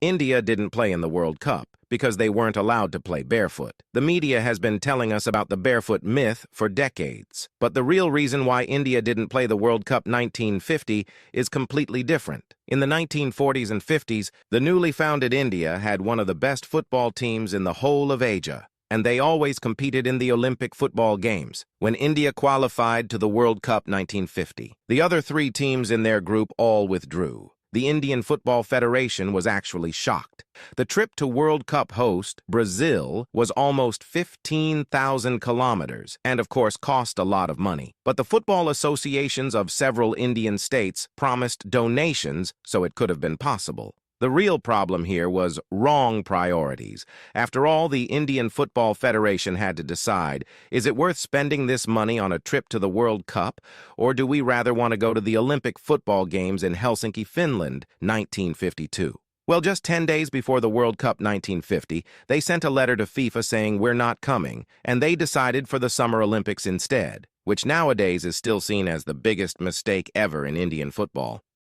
India didn't play in the World Cup because they weren't allowed to play barefoot. The media has been telling us about the barefoot myth for decades. But the real reason why India didn't play the World Cup 1950 is completely different. In the 1940s and 50s, the newly founded India had one of the best football teams in the whole of Asia, and they always competed in the Olympic football games. When India qualified to the World Cup 1950, the other three teams in their group all withdrew. The Indian Football Federation was actually shocked. The trip to World Cup host, Brazil, was almost 15,000 kilometers and, of course, cost a lot of money. But the football associations of several Indian states promised donations, so it could have been possible. The real problem here was wrong priorities. After all, the Indian Football Federation had to decide, is it worth spending this money on a trip to the World Cup, or do we rather want to go to the Olympic football games in Helsinki, Finland, 1952? Well, just 10 days before the World Cup 1950, they sent a letter to FIFA saying we're not coming, and they decided for the Summer Olympics instead, which nowadays is still seen as the biggest mistake ever in Indian football.